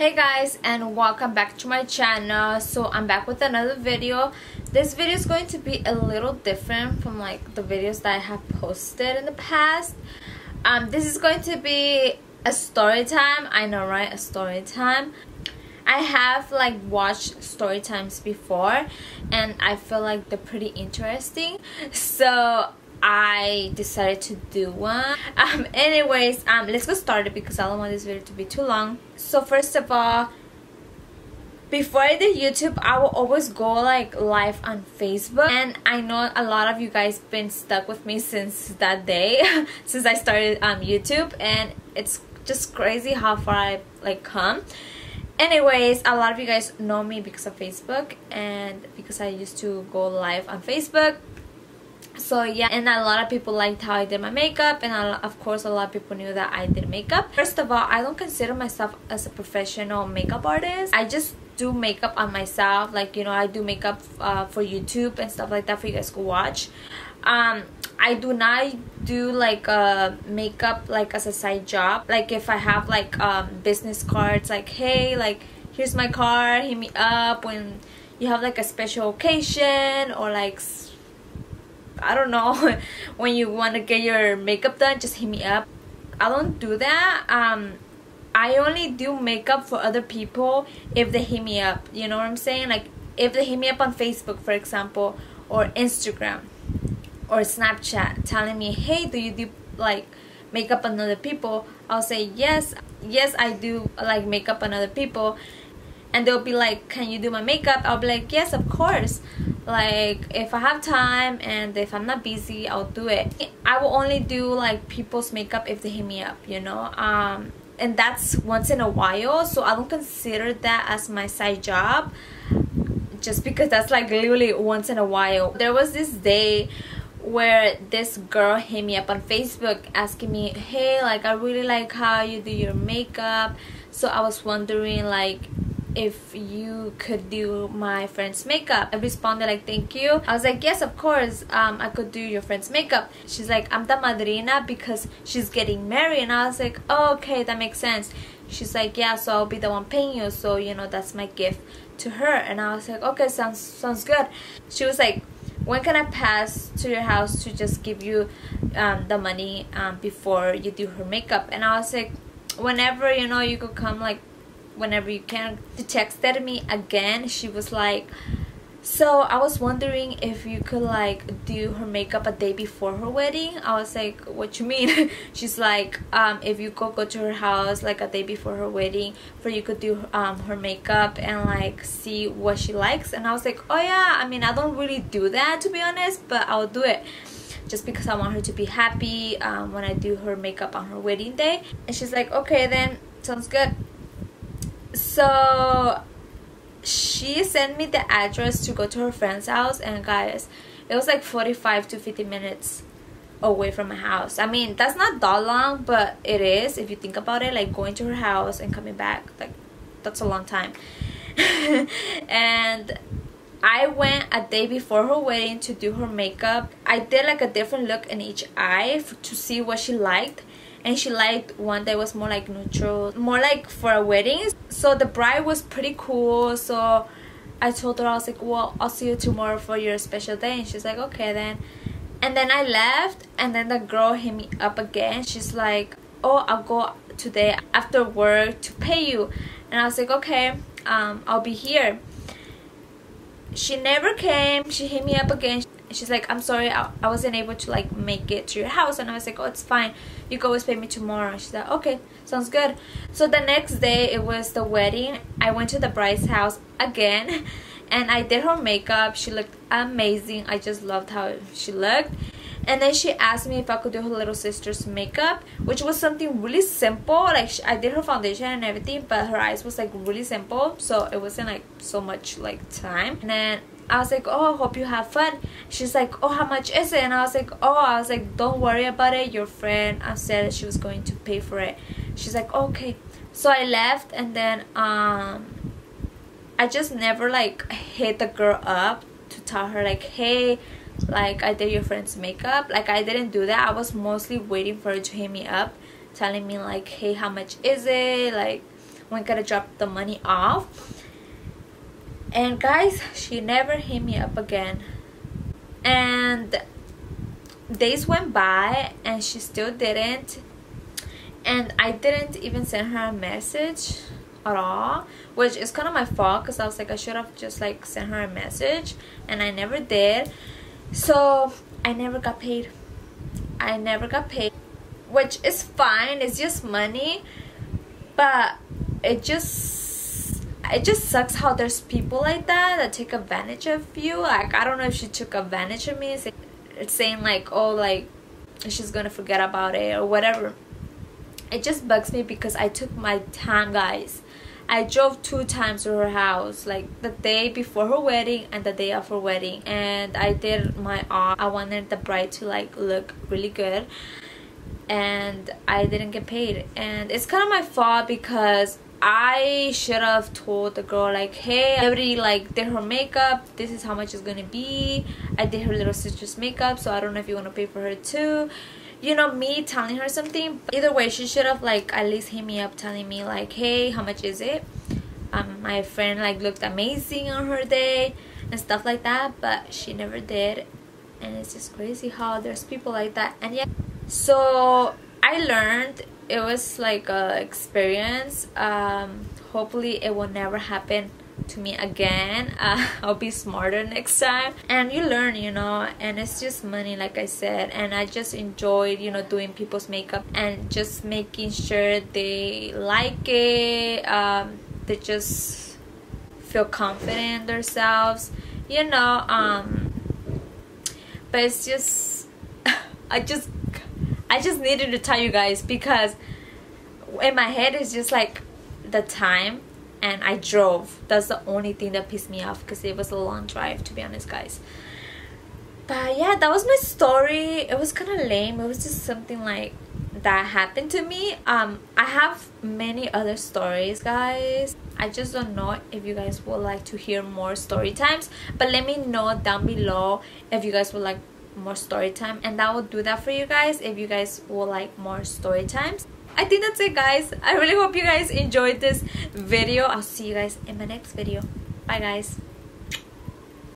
Hey guys, and welcome back to my channel. So I'm back with another video. This video is going to be a little different from like the videos that I have posted in the past. This is going to be a story time. I know, right? A story time. I have like watched story times before and I feel like they're pretty interesting, so I decided to do one. Anyways, let's get started because I don't want this video to be too long. So first of all, before I did YouTube, I will always go like live on Facebook, and I know a lot of you guys been stuck with me since that day since I started YouTube, and it's just crazy how far I like come. Anyways, a lot of you guys know me because of Facebook and because I used to go live on Facebook. So yeah, and a lot of people liked how I did my makeup, and of course a lot of people knew that I did makeup. First of all, I don't consider myself as a professional makeup artist. I just do makeup on myself, like, you know, I do makeup for YouTube and stuff like that for you guys to watch. I do not do like makeup like as a side job. Like if I have like business cards, like, hey, like here's my card, hit me up when you have like a special occasion, or like I don't know, when you want to get your makeup done, just hit me up. I don't do that. I only do makeup for other people if they hit me up, you know what I'm saying? Like if they hit me up on Facebook, for example, or Instagram or Snapchat, telling me, hey, do you do like makeup on other people? I'll say yes, I do like makeup on other people. And they'll be like, can you do my makeup? I'll be like, yes, of course. Like if I have time and if I'm not busy, I'll do it. I will only do like people's makeup if they hit me up, you know. And that's once in a while, so I don't consider that as my side job, just because that's like literally once in a while. There was this day where this girl hit me up on Facebook asking me, hey, like I really like how you do your makeup, so I was wondering like if you could do my friend's makeup. I responded like, thank you. I was like, yes, of course, I could do your friend's makeup. She's like, I'm the madrina because she's getting married. And I was like, oh, okay, that makes sense. She's like, yeah, so I'll be the one paying you, so you know, that's my gift to her. And I was like, okay, sounds good. She was like, when can I pass to your house to just give you the money before you do her makeup? And I was like, whenever, you know, you could come, like whenever you can. She texted me again. She was like, so I was wondering if you could like do her makeup a day before her wedding. I was like, what you mean? She's like, if you could go to her house like a day before her wedding, for you could do her makeup and like see what she likes. And I was like, oh yeah, I mean, I don't really do that, to be honest, but I'll do it just because I want her to be happy when I do her makeup on her wedding day. And she's like, okay, then sounds good. So she sent me the address to go to her friend's house, and guys, it was like 45 to 50 minutes away from my house. I mean, that's not that long, but it is if you think about it, like going to her house and coming back, like that's a long time. And I went a day before her wedding to do her makeup. I did like a different look in each eye to see what she liked. And she liked one that was more like neutral, more like for a wedding. So the bride was pretty cool. So I told her, I was like, well, I'll see you tomorrow for your special day. And she's like, okay then. And then I left, and then the girl hit me up again. She's like, oh, I'll go today after work to pay you. And I was like, okay, I'll be here. She never came. She hit me up again. She's like, I'm sorry, I wasn't able to like make it to your house. And I was like, oh, it's fine, you can always pay me tomorrow. She's like, okay, sounds good. So the next day, it was the wedding. I went to the bride's house again and I did her makeup. She looked amazing. I just loved how she looked. And then she asked me if I could do her little sister's makeup, which was something really simple. Like I did her foundation and everything, but her eyes was like really simple, so it wasn't like so much like time. And then I was like, oh, I hope you have fun. She's like, oh, how much is it? And I was like, don't worry about it. Your friend said she was going to pay for it. She's like, okay. So I left, and then I just never like hit the girl up to tell her like, hey, like I did your friend's makeup. Like I didn't do that. I was mostly waiting for her to hit me up, telling me like, hey, how much is it? Like, when gonna drop the money off. And guys, she never hit me up again. And days went by and she still didn't. And I didn't even send her a message at all, which is kind of my fault, because I was like, I should have just like sent her a message, and I never did. So I never got paid. I never got paid, which is fine. It's just money, but it just sucks how there's people like that take advantage of you. Like, I don't know if she took advantage of me, saying like, oh, like she's gonna forget about it or whatever. It just bugs me because I took my time, guys. I drove 2 times to her house, like the day before her wedding and the day of her wedding, and I did my all. I wanted the bride to like look really good, and I didn't get paid. And it's kind of my fault, because I should have told the girl like, hey, I already like did her makeup, this is how much it's gonna be. I did her little sister's makeup, so I don't know if you want to pay for her too. You know, me telling her something. Either way, she should have like at least hit me up telling me like, hey, how much is it? My friend like looked amazing on her day and stuff like that, but she never did. And it's just crazy how there's people like that. And yeah, so I learned. It was like a experience. Hopefully it will never happen to me again. I'll be smarter next time. And you learn, you know, and it's just money, like I said. And I just enjoyed, you know, doing people's makeup and just making sure they like it. They just feel confident in themselves, you know. But it's just I just needed to tell you guys, because in my head it's just like the time, and I drove. That's the only thing that pissed me off, because it was a long drive, to be honest, guys. But yeah, that was my story. It was kind of lame. It was just something like that happened to me. I have many other stories, guys. I just don't know if you guys would like to hear more story times, but let me know down below if you guys would like more story time, and I will do that for you guys if you guys will like more story times. I think that's it, guys. I really hope you guys enjoyed this video. I'll see you guys in my next video. Bye, guys.